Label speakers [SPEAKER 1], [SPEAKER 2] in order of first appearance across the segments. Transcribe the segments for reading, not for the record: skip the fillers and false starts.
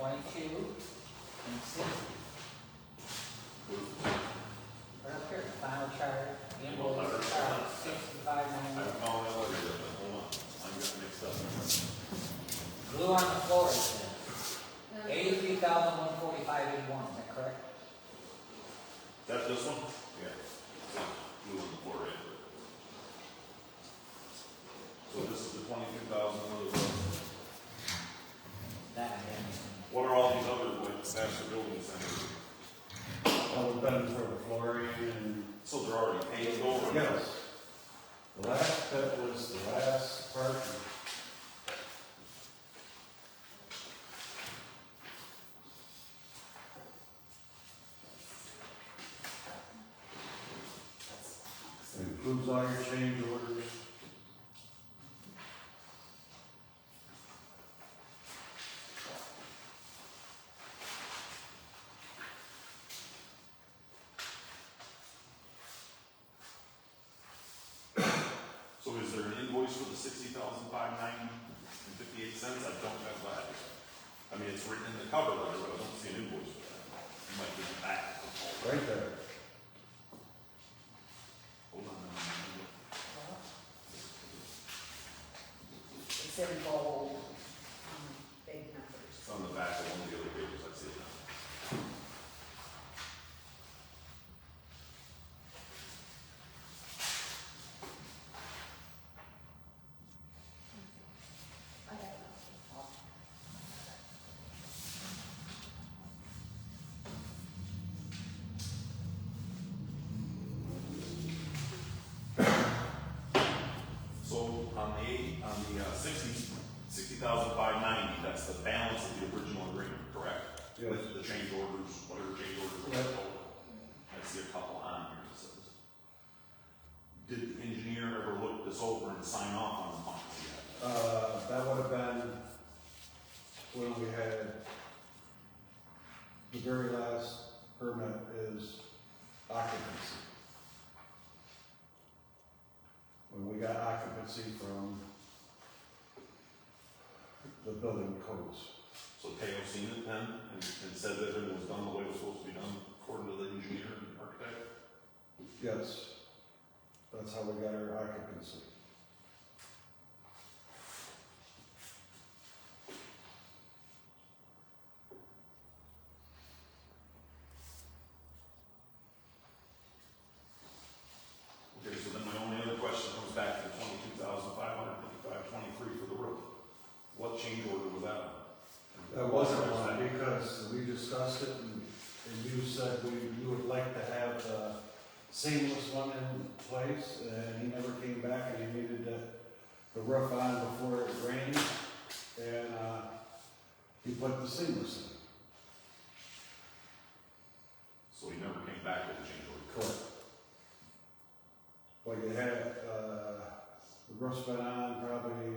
[SPEAKER 1] 22 and 60. Right up here, the final chart, invoice chart, 6590.
[SPEAKER 2] Hold on, I got mixed up.
[SPEAKER 1] Glue on the floor, it says. 83,145.81, is that correct?
[SPEAKER 2] That's this one? Yeah. Blue on the floor, right? So this is the 22,000 for the road.
[SPEAKER 1] That I haven't.
[SPEAKER 2] What are all these other, like, master building centers?
[SPEAKER 3] All we've done for the flooring and.
[SPEAKER 2] So they're already paid over?
[SPEAKER 3] Yes. The last, that was the last part. Includes all your change orders.
[SPEAKER 2] So is there an invoice for the $60,590.58? I don't have that. I mean, it's written in the cover letter, but I don't see an invoice for that. You might give it back.
[SPEAKER 3] Right there.
[SPEAKER 2] Hold on.
[SPEAKER 4] It's in bold, big numbers.
[SPEAKER 2] It's on the back of one of the other pages, I see it now.
[SPEAKER 4] I don't know.
[SPEAKER 2] So on the 60,590, that's the balance of the original agreement, correct?
[SPEAKER 3] Yes.
[SPEAKER 2] With the change orders, whatever change orders were
[SPEAKER 3] Yep.
[SPEAKER 2] total. I see a couple on here that says. Did the engineer ever look this over and sign off on the final yet?
[SPEAKER 3] That would have been when we had, the very last permit is occupancy. When we got occupancy from the building codes.
[SPEAKER 2] So Teo seen it then and said that it was done the way it was supposed to be done according to the engineer and architect?
[SPEAKER 3] Yes, that's how we got our occupancy.
[SPEAKER 2] Okay, so then my only other question comes back to the 22,555.23 for the roof. What change order was that on?
[SPEAKER 3] That wasn't one because we discussed it and you said you would like to have the seamless one in place and he never came back and he needed the roof on before it rained and he put the seamless in.
[SPEAKER 2] So he never came back with the change order?
[SPEAKER 3] Correct. Well, you had, the roof's been on probably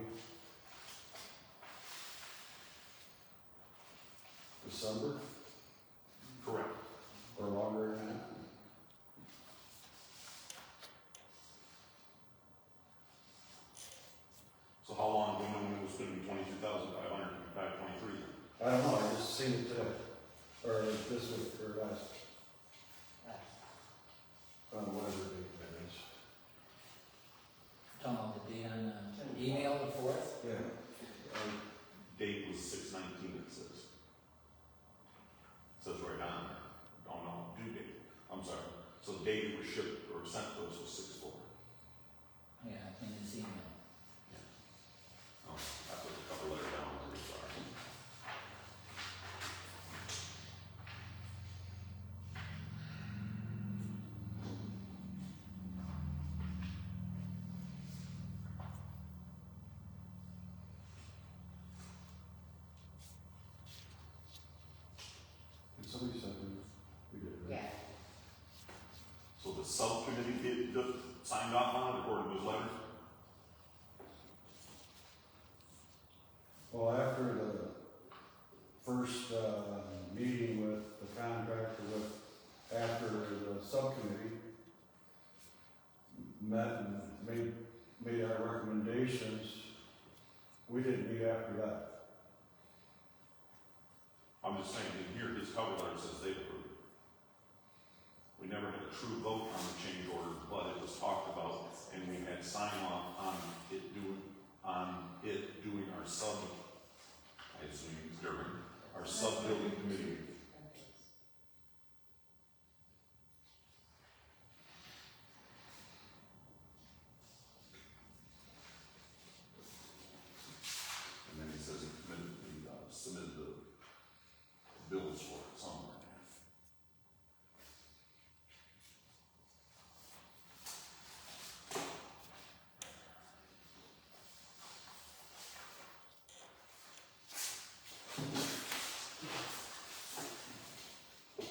[SPEAKER 3] December
[SPEAKER 2] Correct.
[SPEAKER 3] or longer than that.
[SPEAKER 2] So how long do we know when it was going to be 22,555.23 then?
[SPEAKER 3] I don't know, I just seen it today, or this week, or last, whatever date that is.
[SPEAKER 1] Talking about the date on the email, the 4th?
[SPEAKER 3] Yeah.
[SPEAKER 2] Date was 6/19, it says. It says right on there. Oh no, due date. I'm sorry. So the date it was shipped or sent to us was 6/4.
[SPEAKER 1] Yeah, in his email.
[SPEAKER 2] Oh, I put a couple letters down, I'm really sorry.
[SPEAKER 3] Did somebody send it? We did, right?
[SPEAKER 4] Yeah.
[SPEAKER 2] So the subcommittee did, signed off on it according to his letter?
[SPEAKER 3] Well, after the first, meeting with the contractor after the subcommittee met and made our recommendations, we didn't meet after that.
[SPEAKER 2] I'm just saying, in here, his cover letter says they approved. We never had a true vote on the change order, but it was talked about, and we had sign off on it doing our sub, I assume it's during, our sub-building committee. And then he says he submitted the bills for it somewhere.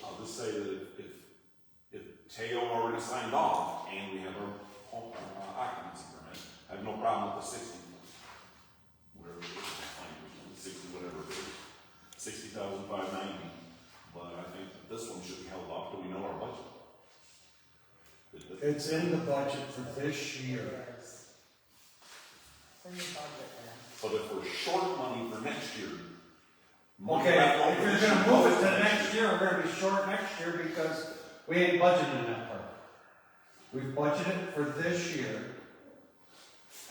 [SPEAKER 2] I'll just say that if Teo already signed off and we have our occupancy permit, I have no problem with the 60. Where it is, 60, whatever it is, 60,590. But I think that this one should be held off till we know our budget.
[SPEAKER 3] It's in the budget for this year.
[SPEAKER 4] For your budget then.
[SPEAKER 2] But if we're short money for next year,
[SPEAKER 3] Okay, if you're gonna move it to next year, we're gonna be short next year because we ain't budgeted in that part. We've budgeted for this year.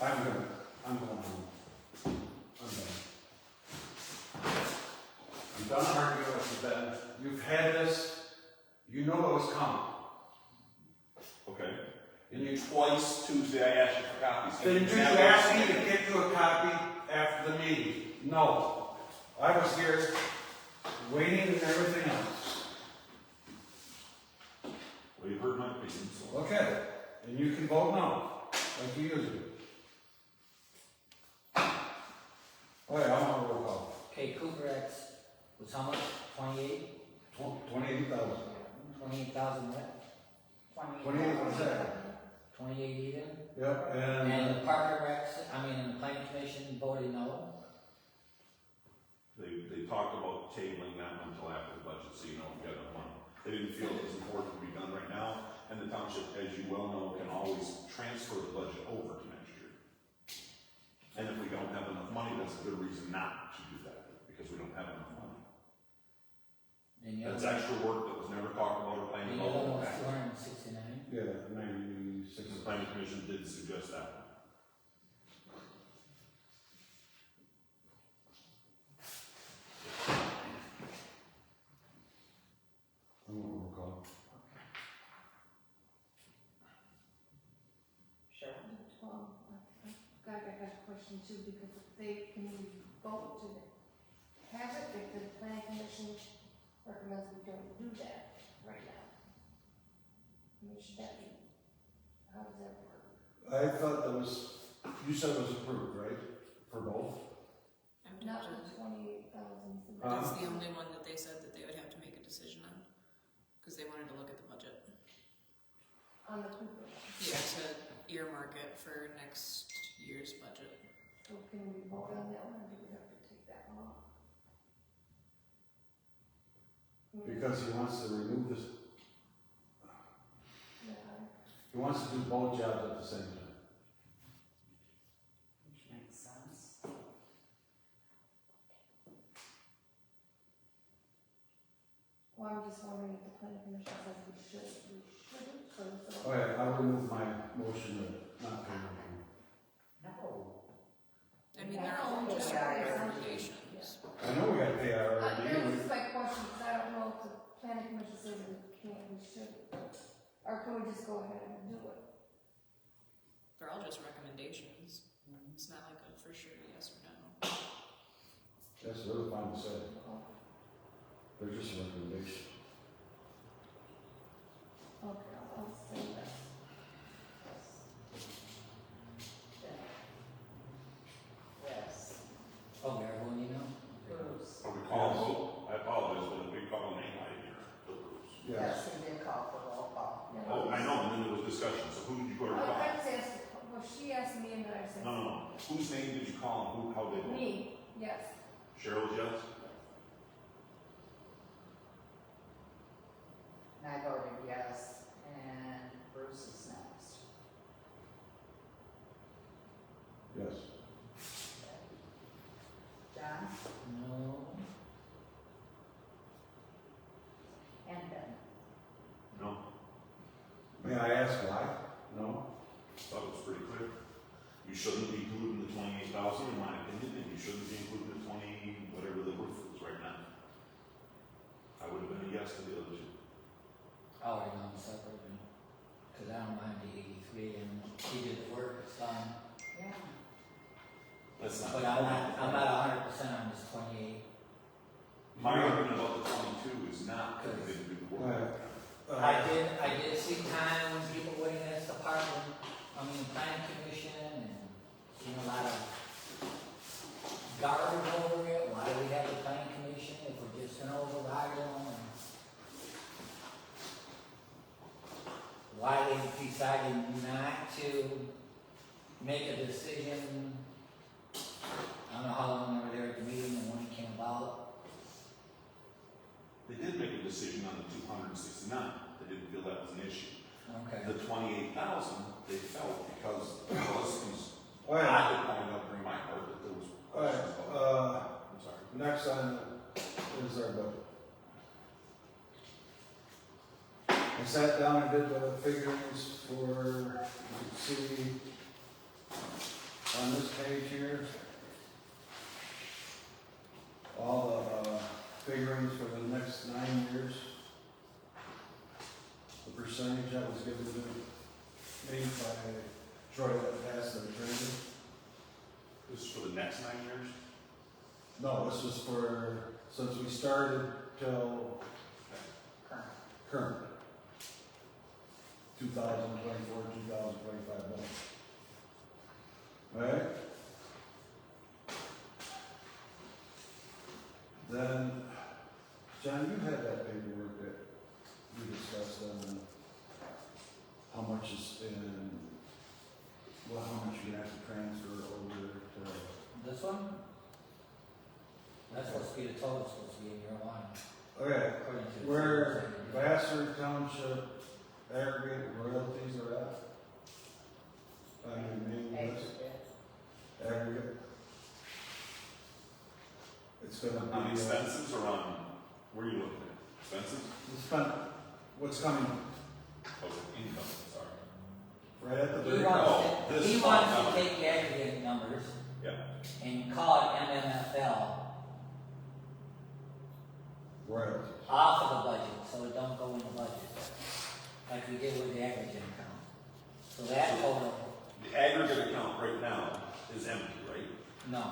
[SPEAKER 3] I'm going home. I'm done arguing with you, Ben. You've had this, you know it was coming.
[SPEAKER 2] okay.
[SPEAKER 3] And you,
[SPEAKER 2] Twice Tuesday I asked you for copies.
[SPEAKER 3] then you asked me to get you a copy after the meeting. No. I was here waiting and everything else.
[SPEAKER 2] Well, you've heard my opinion, so.
[SPEAKER 3] Okay, and you can vote no, like you usually do. Oh yeah, I'm on roll call.
[SPEAKER 1] Okay, Cooper X was how much? 28?
[SPEAKER 3] 28,000.
[SPEAKER 1] 28,000 what?
[SPEAKER 3] 28, what's that?
[SPEAKER 1] 28 even?
[SPEAKER 3] Yep,
[SPEAKER 1] And the Park and Recs, and the planning commission voted no.
[SPEAKER 2] They talked about tabling that until after the budget, so you know we got enough money. They didn't feel it was important to be done right now, and the township, as you well know, can always transfer the budget over to next year. And if we don't have enough money, that's a good reason not to do that, because we don't have enough money.
[SPEAKER 1] And the
[SPEAKER 2] That's
[SPEAKER 1] other,
[SPEAKER 2] extra work that was never talked about or planned
[SPEAKER 1] the other one was
[SPEAKER 2] about.
[SPEAKER 1] 269.
[SPEAKER 3] yeah, 96.
[SPEAKER 2] The planning commission did suggest that.
[SPEAKER 3] I'm on roll call.
[SPEAKER 4] Sure.
[SPEAKER 5] I got a question too, because if they can vote to have it, if the planning commission recommends we don't do that right now. I mean, should that be, how does that work?
[SPEAKER 3] I thought that was, you said it was approved, right? For both?
[SPEAKER 5] Not the 28,000.
[SPEAKER 6] That's the only one that they said that they would have to make a decision on, because they wanted to look at the budget.
[SPEAKER 5] On the Cooper.
[SPEAKER 6] Yeah, to earmark it for next year's budget.
[SPEAKER 5] So can we vote on that one, or do we have to take that one off?
[SPEAKER 3] Because he wants to remove this,
[SPEAKER 5] Yeah.
[SPEAKER 3] he wants to do both jobs at the same time.
[SPEAKER 4] Which makes sense.
[SPEAKER 5] Well, I'm just wondering if the planning commission says we shouldn't, so.
[SPEAKER 3] Oh yeah, I'll remove my motion to not pay anything.
[SPEAKER 4] No.
[SPEAKER 6] I mean, they're all just
[SPEAKER 4] Yeah.
[SPEAKER 6] recommendations.
[SPEAKER 3] I know we gotta pay our
[SPEAKER 5] That
[SPEAKER 3] RD.
[SPEAKER 5] was my question, because I don't know if the planning commission says we can't, we should, or can we just go ahead and do it?
[SPEAKER 6] They're all just recommendations. It's not like a for sure yes or no.
[SPEAKER 3] That's really fine to say. They're just a recommendation.
[SPEAKER 5] Okay, I'll say that.
[SPEAKER 4] Yes.
[SPEAKER 1] Oh, Marilyn, you know?
[SPEAKER 4] Bruce.
[SPEAKER 2] Or we call a vote, I apologize, but if we call a name, I hear the rules.
[SPEAKER 4] Yes, he did call for roll call.
[SPEAKER 2] Oh, I know, and then there was discussion, so who did you go to call?
[SPEAKER 5] I just asked, well, she asked me and then I said.
[SPEAKER 2] No. Whose name did you call and who, how they vote?
[SPEAKER 5] Me, yes.
[SPEAKER 2] Cheryl's yes?
[SPEAKER 4] And I voted yes, and Bruce is next.
[SPEAKER 3] Yes.
[SPEAKER 4] John?
[SPEAKER 1] No. she did the work, it's fine.
[SPEAKER 4] Yeah.
[SPEAKER 2] That's not.
[SPEAKER 1] But I'm not 100% on this 28.
[SPEAKER 2] My argument about the 22 is not that they didn't do the work.
[SPEAKER 1] I did see time when people went in this department, planning commission, and seen a lot of garbage over it. Why do we have the planning commission if we're just gonna override them? And why they decided not to make a decision. I don't know how long they were there at the meeting and when it came about.
[SPEAKER 2] They did make a decision on the 269. They didn't feel that was an issue.
[SPEAKER 1] Okay.
[SPEAKER 2] The 28,000, they felt because there was these,
[SPEAKER 3] All right,
[SPEAKER 2] I did point out during my part that there was
[SPEAKER 3] all right,
[SPEAKER 2] questions about, I'm sorry.
[SPEAKER 3] next on is our budget. I sat down and did the figures for, you can see on this page here, all the figurines for the next 9 years. The percentage that was given to me by Troy that passed the training.
[SPEAKER 2] This is for the next 9 years?
[SPEAKER 3] No, this was for, since we started till current. 2024, 2025 budget. Alright? Then, John, you had that paperwork that we discussed on how much is in, well, how much you have to transfer over to.
[SPEAKER 1] This one? That's supposed to be the total, supposed to be in year one.
[SPEAKER 3] Okay,
[SPEAKER 1] According to.
[SPEAKER 3] where Vassar Township aggregate royalties are at? On your main list, aggregate. It's gonna
[SPEAKER 2] On
[SPEAKER 3] be.
[SPEAKER 2] expenses or on, where are you looking at? Expenses?
[SPEAKER 3] What's coming,
[SPEAKER 2] Oh, income, sorry.
[SPEAKER 3] right at the
[SPEAKER 1] He
[SPEAKER 3] very.
[SPEAKER 1] wants
[SPEAKER 2] this
[SPEAKER 1] to
[SPEAKER 2] fund.
[SPEAKER 1] take the aggregate numbers
[SPEAKER 2] Yeah.
[SPEAKER 1] and call it MMFL
[SPEAKER 3] Royalties.
[SPEAKER 1] off of the budget, so it don't go in the budget. Like we did with the aggregate account. So that total,
[SPEAKER 2] The aggregate account right now is empty, right?
[SPEAKER 1] no,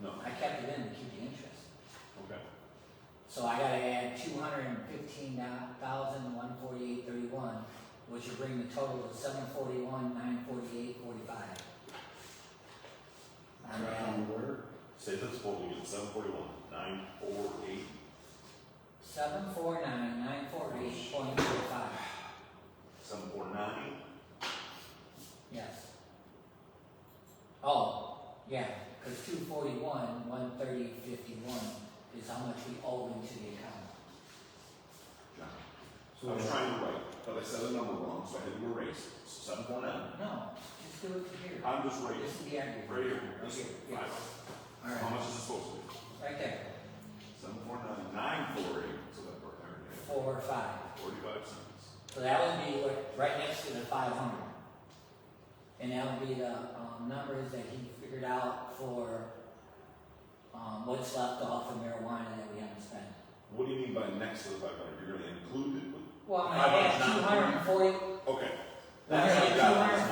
[SPEAKER 2] No.
[SPEAKER 1] I kept it in to keep the interest.
[SPEAKER 2] Okay.
[SPEAKER 1] So I gotta add 215,148.31, which will bring the total to 741,948.45. And then
[SPEAKER 3] Where?
[SPEAKER 2] Say this total, you get 741, 948.
[SPEAKER 1] 749,948.45.
[SPEAKER 2] 749.
[SPEAKER 1] Yes. Oh, yeah, because 241, 130.51 is how much we owe into the account.
[SPEAKER 2] John. I was trying to write, but I said a number wrong, so I had to erase it. 749.
[SPEAKER 1] No, just do it here.
[SPEAKER 2] I'm just writing.
[SPEAKER 1] This is the aggregate.
[SPEAKER 2] Right here.
[SPEAKER 1] Right
[SPEAKER 2] This
[SPEAKER 1] here,
[SPEAKER 2] is
[SPEAKER 1] yeah.
[SPEAKER 2] five.
[SPEAKER 1] All
[SPEAKER 2] How
[SPEAKER 1] right,
[SPEAKER 2] much is it supposed to be?
[SPEAKER 1] right there,
[SPEAKER 2] 749, 948. So that worked out.
[SPEAKER 1] 4 or 5.
[SPEAKER 2] 45 cents.
[SPEAKER 1] So that would be right next to the 500. And that would be the numbers that he figured out for what's left off of marijuana that we haven't spent.
[SPEAKER 2] What do you mean by next to the 500? You're going to include it with.
[SPEAKER 1] Well, I'm gonna add 240,
[SPEAKER 2] Okay.
[SPEAKER 1] we're gonna
[SPEAKER 2] That's
[SPEAKER 1] add
[SPEAKER 2] what I got.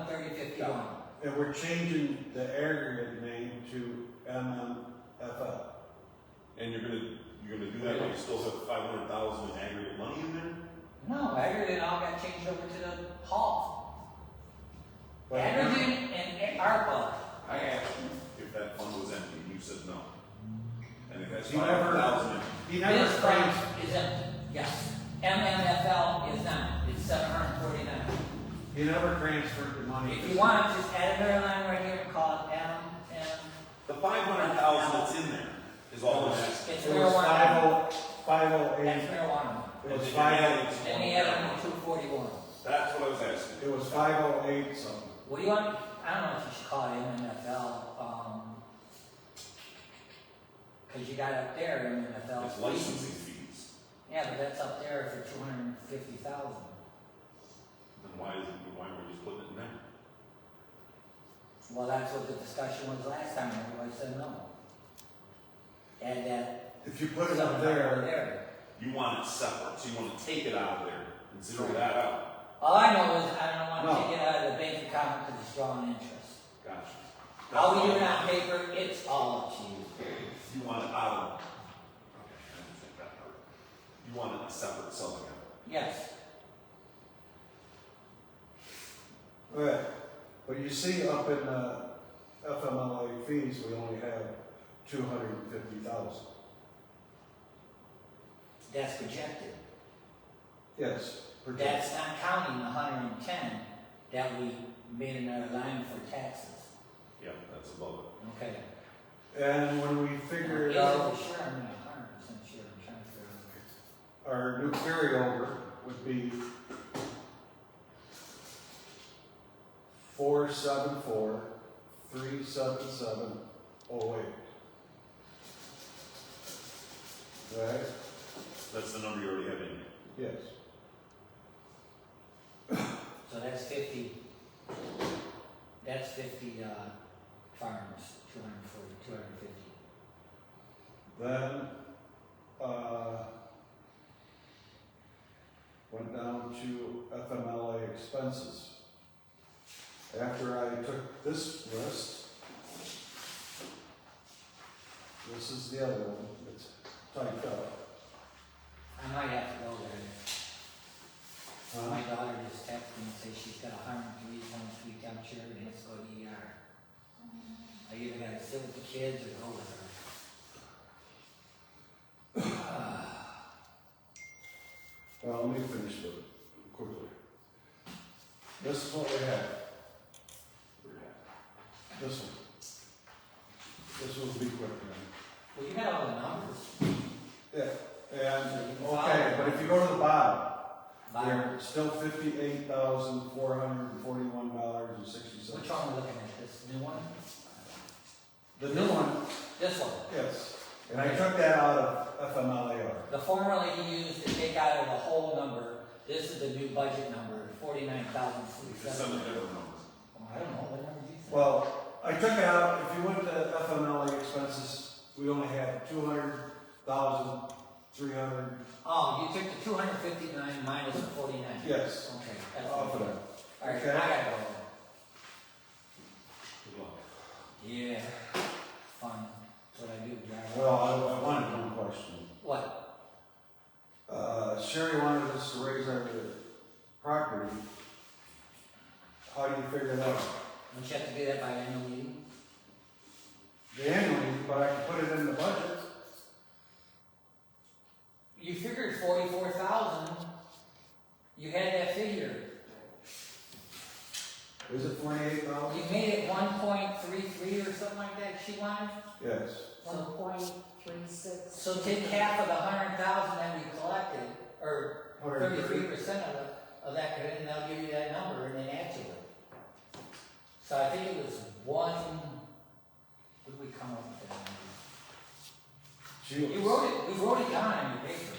[SPEAKER 1] 241,130.51.
[SPEAKER 3] And we're changing the aggregate name to MMFL.
[SPEAKER 2] And you're gonna do that, but you still have 500,000 in aggregate money in there?
[SPEAKER 1] No, aggregate all got changed over to the hall.
[SPEAKER 3] But
[SPEAKER 1] Aggregate and ARPA.
[SPEAKER 2] I asked you if that fund was empty, and you said no. And it has
[SPEAKER 3] He never-
[SPEAKER 2] 500,000 in it.
[SPEAKER 3] He never
[SPEAKER 1] This fund
[SPEAKER 3] claims,
[SPEAKER 1] is empty, yes. MMFL is not, it's 749.
[SPEAKER 3] he never transferred the money.
[SPEAKER 1] If you want, just add another line right here and call it M.
[SPEAKER 2] The 500,000 that's in there is all I'm asking.
[SPEAKER 1] It's
[SPEAKER 3] It was
[SPEAKER 1] marijuana.
[SPEAKER 3] 508,
[SPEAKER 1] That's marijuana.
[SPEAKER 3] it was
[SPEAKER 2] And then
[SPEAKER 3] 50,
[SPEAKER 1] Then we add them to 241.
[SPEAKER 2] That's what I was asking.
[SPEAKER 3] it was 508 something.
[SPEAKER 1] What do you want? I don't know if you should call it MMFL, because you got up there MMFL.
[SPEAKER 2] It's licensing fees.
[SPEAKER 1] Yeah, but that's up there for 250,000.
[SPEAKER 2] Then why were we just putting it in there?
[SPEAKER 1] Well, that's what the discussion was last time, everybody said no. And that.
[SPEAKER 3] If you put it
[SPEAKER 1] something
[SPEAKER 3] up there,
[SPEAKER 1] there.
[SPEAKER 2] You want it separate, so you want to take it out of there and zero that out.
[SPEAKER 1] All I know is I don't want
[SPEAKER 3] No.
[SPEAKER 1] to take it out of the bank account because it's drawing interest.
[SPEAKER 2] Gotcha.
[SPEAKER 1] How we do it on paper, it's all up to you.
[SPEAKER 2] You want it out of, okay, I didn't think that part. You want it a separate sub-account.
[SPEAKER 1] Yes.
[SPEAKER 3] Right, but you see up in, FMLA fees, we only have 250,000.
[SPEAKER 1] That's projected.
[SPEAKER 3] Yes.
[SPEAKER 1] That's not counting the 110 that we made another line for taxes.
[SPEAKER 2] Yep, that's above it.
[SPEAKER 1] Okay.
[SPEAKER 3] And when we figure it
[SPEAKER 1] Is
[SPEAKER 3] out,
[SPEAKER 1] for sure? I'm not 100% sure. I'm trying to figure out.
[SPEAKER 3] our new carryover would be 474,377,08. Right?
[SPEAKER 2] That's the number you already have in here.
[SPEAKER 3] Yes.
[SPEAKER 1] So that's 50. That's 50 farms, 240, 250.
[SPEAKER 3] Then, went down to FMLA expenses. After I took this list, this is the other one, it's typed up.
[SPEAKER 1] I might have to go there. My
[SPEAKER 3] Huh?
[SPEAKER 1] daughter just texted me and said she's got 103.3 temperature and has to go to ER. I either gotta sit with the kids or go with her.
[SPEAKER 3] Well, let me finish with it quickly. This is what we have. This one. This will be quick, man.
[SPEAKER 1] Well, you got all the numbers.
[SPEAKER 3] Yeah, and, okay, but if you go to the bottom,
[SPEAKER 1] Bottom.
[SPEAKER 3] they're still $58,441.60.
[SPEAKER 1] Which one are we looking at? This new one?
[SPEAKER 3] The new one,
[SPEAKER 1] This one.
[SPEAKER 3] yes, and I took that out of FMLAR.
[SPEAKER 1] The formula you used to take out of the whole number, this is the new budget number,
[SPEAKER 2] Just some of
[SPEAKER 1] 49,047.
[SPEAKER 2] the different numbers.
[SPEAKER 1] I don't know, what number did you say?
[SPEAKER 3] Well, I took it out, if you went to FMLA expenses, we only had 200,300,
[SPEAKER 1] Oh, you took the 259 minus the 49.
[SPEAKER 3] yes,
[SPEAKER 1] Okay. That's
[SPEAKER 3] off of
[SPEAKER 1] what-
[SPEAKER 3] that.
[SPEAKER 1] All right,
[SPEAKER 3] Okay.
[SPEAKER 1] I gotta go.
[SPEAKER 2] Good luck.
[SPEAKER 1] Yeah, fun. That's what I do. drive
[SPEAKER 3] Well,
[SPEAKER 1] around.
[SPEAKER 3] I wanted one question.
[SPEAKER 1] What?
[SPEAKER 3] Sherry wanted us to raise our property. How do you figure that out?
[SPEAKER 1] Don't you have to do that by annual meeting?
[SPEAKER 3] The annual, but I can put it in the budget.
[SPEAKER 1] You figured 44,000. You had that figure.
[SPEAKER 3] Is it 48,000?
[SPEAKER 1] You made it 1.33 or something like that she wanted?
[SPEAKER 3] Yes.
[SPEAKER 4] 1.36.
[SPEAKER 1] So take half of the 100,000 that we collected, or 33% of that, and they'll give you that number and then add to it. So I think it was what did we come up with that number? You wrote it, we wrote it down on your paper.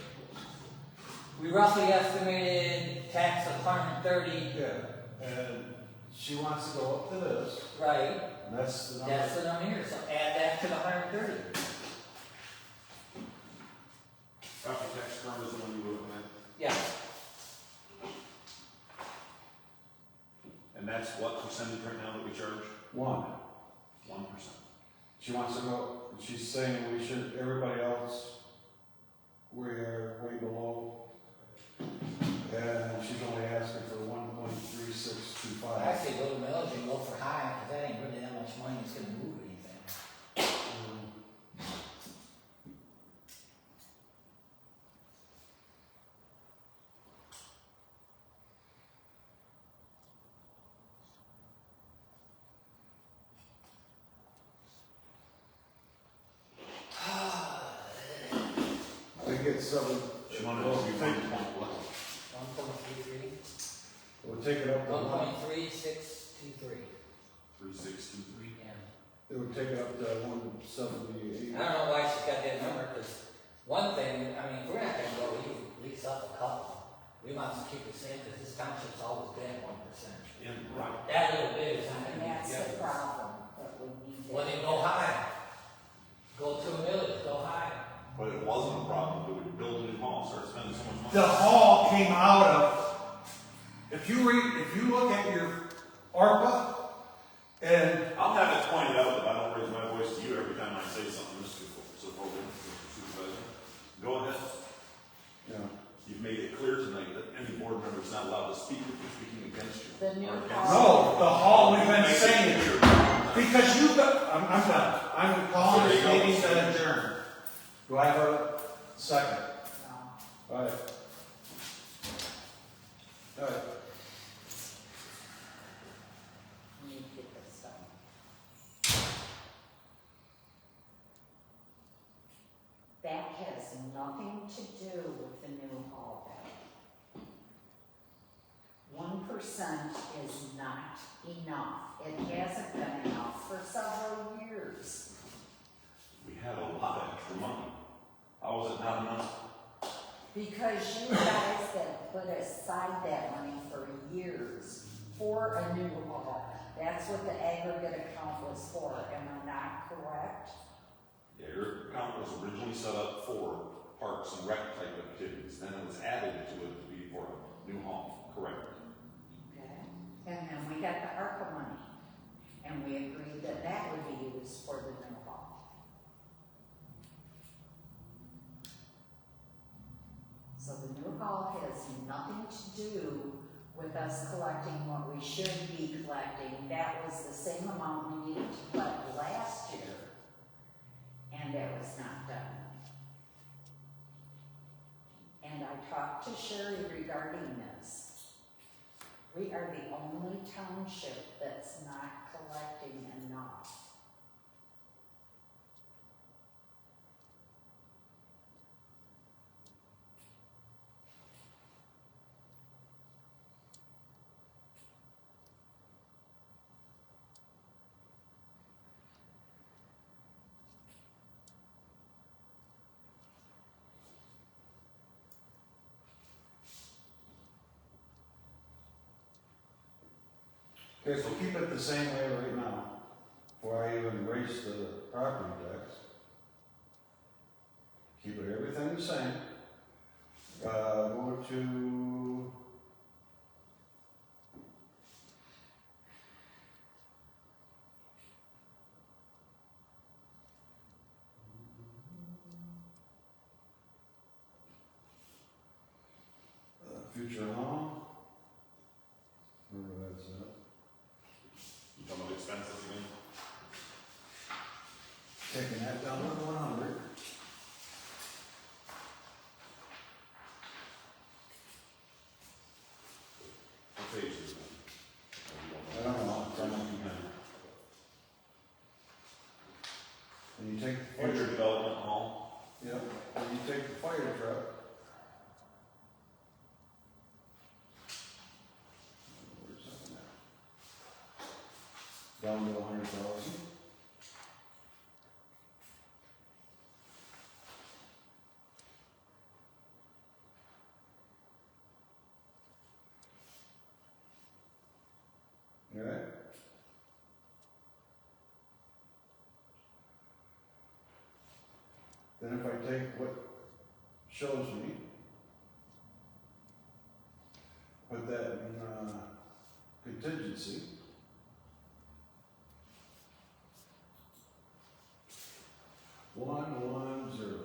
[SPEAKER 1] We roughly estimated tax of 130,
[SPEAKER 3] Yeah, and she wants to go up to this,
[SPEAKER 1] right?
[SPEAKER 3] and that's the number.
[SPEAKER 1] That's the number here, so add that to the 130.
[SPEAKER 2] Property tax firm is the one you were looking at,
[SPEAKER 1] Yeah,
[SPEAKER 2] and that's what percentage right now that we charge?
[SPEAKER 3] 1.
[SPEAKER 2] 1%.
[SPEAKER 3] She wants to go, she's saying we should, everybody else, we're way below. And she's only asking for
[SPEAKER 1] I
[SPEAKER 3] 1.3625.
[SPEAKER 1] say go to millage and go for high, because that ain't really that much money that's gonna move anything.
[SPEAKER 3] I get seven.
[SPEAKER 2] She wanted it to be 1.1.
[SPEAKER 1] 1.33?
[SPEAKER 3] We'll take it up to
[SPEAKER 1] 1.3623.
[SPEAKER 2] 3623.
[SPEAKER 1] Yeah.
[SPEAKER 3] it would take it up to 178.
[SPEAKER 1] I don't know why she's got that number, because one thing, I mean, if we're not gonna go lease up a couple, we might as well keep it same, because this township's always been 1%.
[SPEAKER 2] Yeah, right.
[SPEAKER 1] That little bit is not
[SPEAKER 4] And
[SPEAKER 1] gonna be
[SPEAKER 4] that's the
[SPEAKER 1] different.
[SPEAKER 4] problem, that we need.
[SPEAKER 1] Well, then go high. Go to a millage, go high.
[SPEAKER 2] But it wasn't a problem, we would build a new hall, start spending so much money.
[SPEAKER 3] The hall came out of If you look at your ARPA, and
[SPEAKER 2] I'll have it pointed out that I don't raise my voice to you every time I say something, Mr. Supervisor. Go ahead.
[SPEAKER 3] you know,
[SPEAKER 2] You've made it clear tonight that any board member is not allowed to speak if they're speaking against you.
[SPEAKER 4] The new
[SPEAKER 2] or against
[SPEAKER 4] hall.
[SPEAKER 3] no, the hall we've been
[SPEAKER 2] Make it
[SPEAKER 3] saying,
[SPEAKER 2] clear.
[SPEAKER 3] because you've got, I'm done. I'm calling this meeting to adjourn. Do I have a second?
[SPEAKER 4] No.
[SPEAKER 3] All right. All right.
[SPEAKER 4] We need to get this done. That has nothing to do with the new hall bill. 1% is not enough. It hasn't been enough for several years.
[SPEAKER 2] We had a lot of extra money. How was it not enough?
[SPEAKER 4] Because you guys have put aside that money for years for a new hall. That's what the aggregate account was for. Am I not correct?
[SPEAKER 2] Yeah, your account was originally set up for parks and rec type activities, then it was added to it to be for a new home, correct?
[SPEAKER 4] Okay. And then we got the ARPA money. And we agreed that that would be used for the new hall. So the new hall has nothing to do with us collecting what we should be collecting. That was the same amount we needed to collect last year, and that was not done. And I talked to Sherry regarding this. We are the only township that's not collecting enough.
[SPEAKER 3] Okay, so keep it the same way right now, before I even raise the property tax. Keep it everything the same. Go to future home. Remember that's it.
[SPEAKER 2] You talking about expenses again?
[SPEAKER 3] Taking that down to 100.
[SPEAKER 2] What page is it?
[SPEAKER 3] I don't know. It's on my computer. And you take the
[SPEAKER 2] Future development hall.
[SPEAKER 3] Yep, and you take the fire truck. Where's that now? Down to 100,000. All right. Then if I take what shows me, put that in contingency. One zero,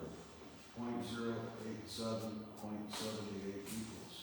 [SPEAKER 3] 0.087.78 equals.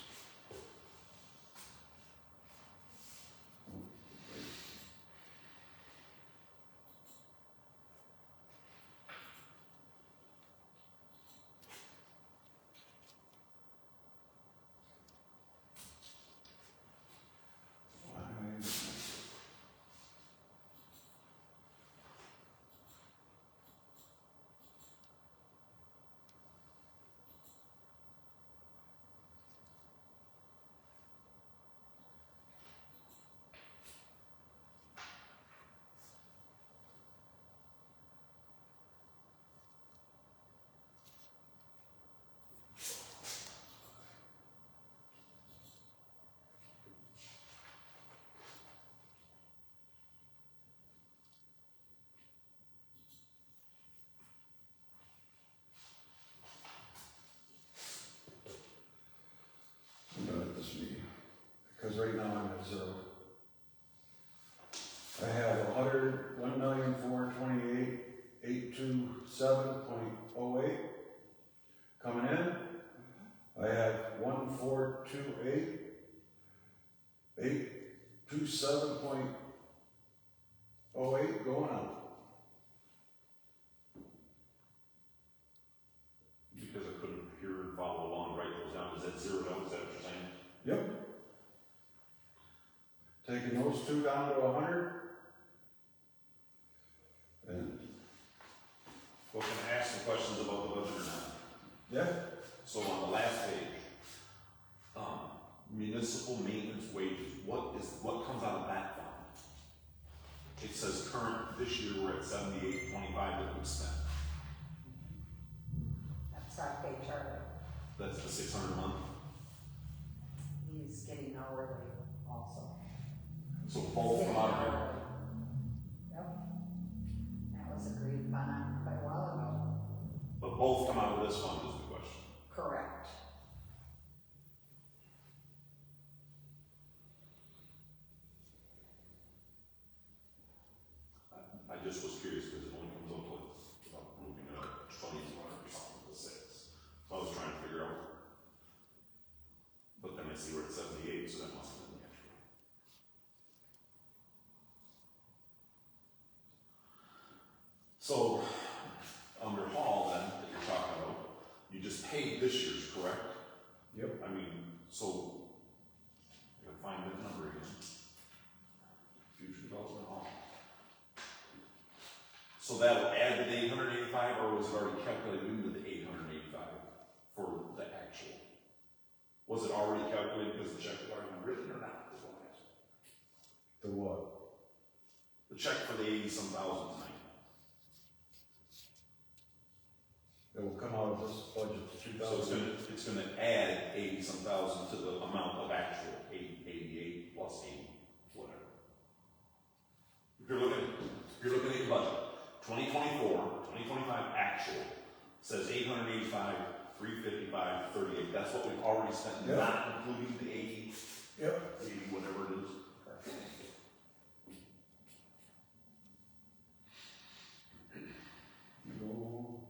[SPEAKER 3] coming in. I have 1428, 827.08 going out.
[SPEAKER 2] Because I couldn't hear and follow along, write those down, is that zeroed out, is that what you're saying?
[SPEAKER 3] Yep. Taking those two down to 100. And,
[SPEAKER 2] Well, can I ask some questions about the budget or not?
[SPEAKER 3] yeah,
[SPEAKER 2] So on the last page, municipal maintenance wages, what comes out of that fund? It says current, this year we're at 78.25 that we spent.
[SPEAKER 4] That's our pay charter.
[SPEAKER 2] That's the 600 a month.
[SPEAKER 4] He's getting hourly also.
[SPEAKER 2] So both come out of here.
[SPEAKER 4] Yep. That was agreed upon quite a while ago.
[SPEAKER 2] But both come out of this fund is the question.
[SPEAKER 4] Correct.
[SPEAKER 2] I just was curious because it only comes up to about moving it up 20 or something to 6. So I was trying to figure out. But then I see we're at 78, so that must have been the actual. So, under hall then, that you're talking about, you just paid this year's, correct?
[SPEAKER 3] yep.
[SPEAKER 2] I mean, so, I gotta find that number again. Future development hall. So that'll add the 885, or was it already calculated into the 885 for the actual? Was it already calculated because the check was already written or not? Is what I'm asking.
[SPEAKER 3] The what?
[SPEAKER 2] The check for the 80-some thousand tonight.
[SPEAKER 3] It will come out of this budget,
[SPEAKER 2] So it's gonna add 80-some thousand to the amount of actual, 88 plus 80, whatever. If you're looking at your budget, 2024, 2025 actual says 885, 355, 38. That's what we've already spent,
[SPEAKER 3] Yeah.
[SPEAKER 2] not including the 80,
[SPEAKER 3] Yep.
[SPEAKER 2] 80, whatever it is.
[SPEAKER 3] Go.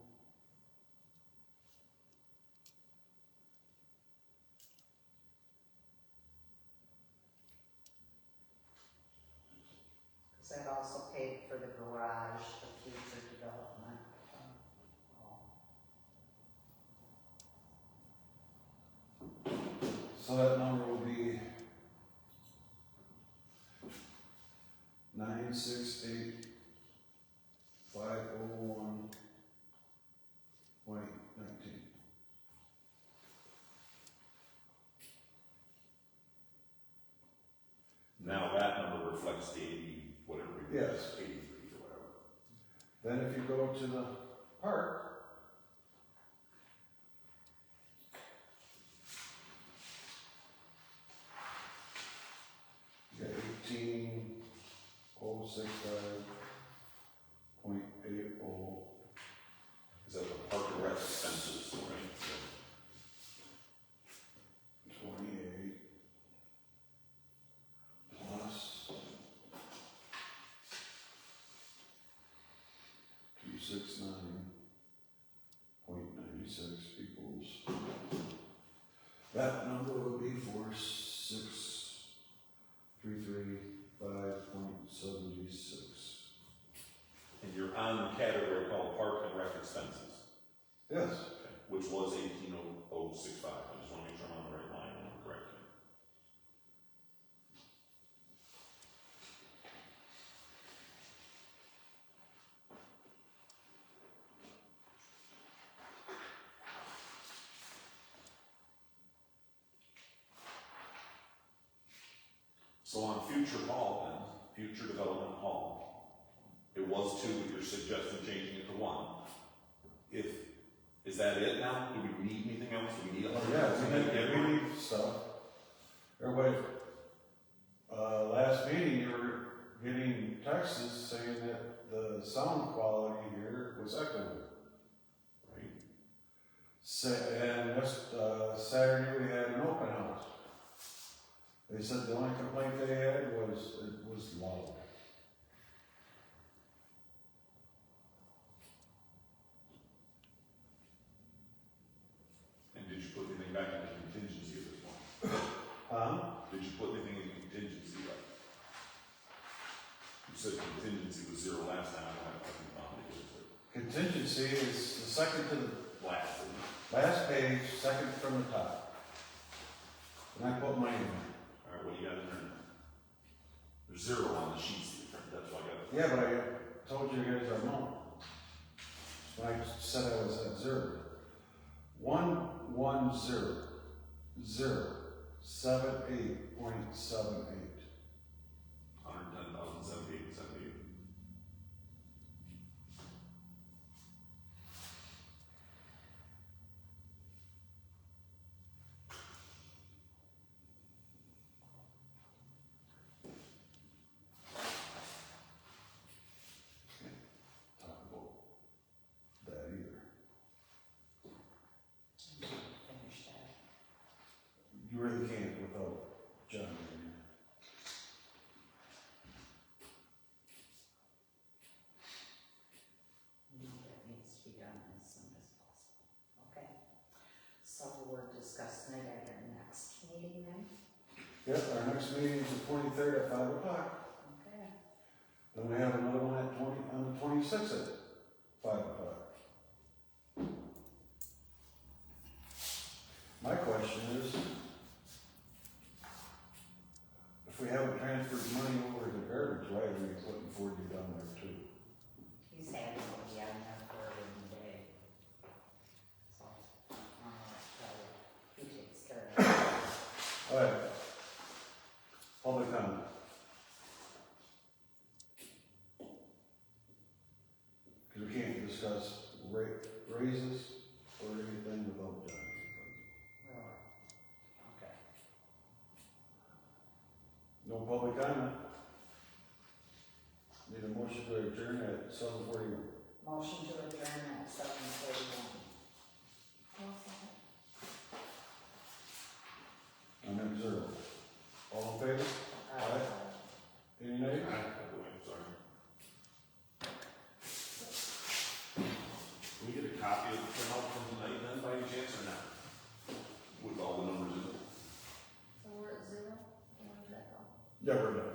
[SPEAKER 4] Because that also paid for the garage, the future development.
[SPEAKER 3] So that number will be 968,501.19.
[SPEAKER 2] Now that number reflects the 80, whatever it is,
[SPEAKER 3] Yes.
[SPEAKER 2] 83 or whatever.
[SPEAKER 3] Then if you go to the park, you got 18,065.80.
[SPEAKER 2] Is that the park and rec expenses, right?
[SPEAKER 3] 28 plus 269.96 equals, that number would be 4,633.5.76.
[SPEAKER 2] And you're on the category called park and rec expenses,
[SPEAKER 3] Yes,
[SPEAKER 2] which was 18,065. I just want to make sure I'm on the right line and I'm correct. So on future hall then, future development hall, it was 2, but you're suggesting changing it to 1. Is that it now? Do we need anything else? Do we need a
[SPEAKER 3] well,
[SPEAKER 2] hundred?
[SPEAKER 3] yeah, we need stuff. Everybody, last meeting, you were getting texts saying that the sound quality here was echoing.
[SPEAKER 2] Right.
[SPEAKER 3] And this, Saturday we had an open house. They said the only complaint they had was, it was loud.
[SPEAKER 2] back into contingency at this point? Did you put anything in contingency yet? You said contingency was zero last time, I don't have anything on it, is it?
[SPEAKER 3] Contingency is the second to the
[SPEAKER 2] Last, isn't it?
[SPEAKER 3] last page, second from the top. And I put mine in there.
[SPEAKER 2] Alright, what do you got in there? There's zero on the sheets that you printed, that's why I got it.
[SPEAKER 3] Yeah, but I told you guys I know. When I said I was at 0. 110,078.78.
[SPEAKER 2] 110,078.78.
[SPEAKER 3] Talk about that either.
[SPEAKER 4] Finish that.
[SPEAKER 3] You really can't without John in here.
[SPEAKER 4] No, that needs to be done as soon as possible. Okay. So we're discussing it at our next meeting then?
[SPEAKER 3] Yep, our next meeting is the 23rd at 5 o'clock.
[SPEAKER 4] Okay.
[SPEAKER 3] Then we have another one at on the 26th at 5 o'clock. My question is, if we haven't transferred money over to garbage, why are we putting 40 down there too?
[SPEAKER 4] He's had it on there for a day. So, he takes care of it.
[SPEAKER 3] All right. Public comment. Because we can't discuss raises or anything without John.
[SPEAKER 4] Really? Okay.
[SPEAKER 3] No public comment. Need a motion to adjourn at 7:41.
[SPEAKER 4] Motion to adjourn at 7:31.
[SPEAKER 5] I'll second.
[SPEAKER 3] I'm at 0. All in favor? Aye. Any nay?
[SPEAKER 2] By the way, I'm sorry. Can we get a copy of the printout from tonight then, by any chance, or not? With all the numbers in it?
[SPEAKER 5] So we're at 0, and where did that go?
[SPEAKER 3] Yeah, we're done.